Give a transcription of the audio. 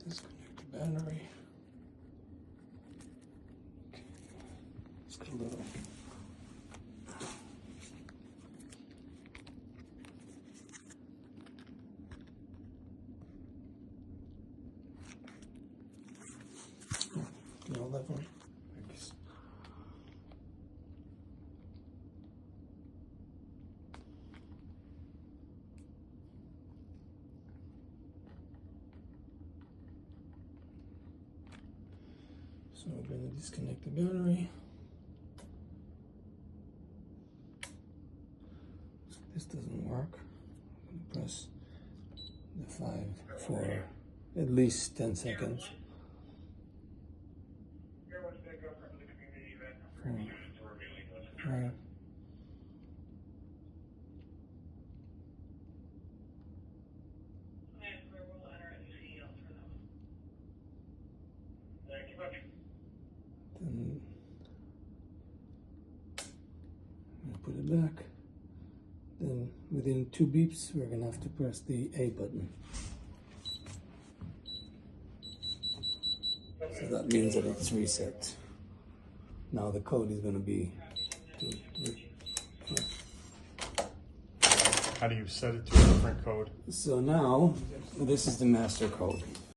Disconnect the battery. Okay. Let's get a little. No, that one. So we're going to disconnect the battery. So this doesn't work. I'm going to press the 5 for at least 10 seconds. Right. Then put it back. Then within 2 beeps, we're gonna have to press the A button. So that means that it's reset. Now the code is gonna be. How do you set it to a different code? So now this is the master code.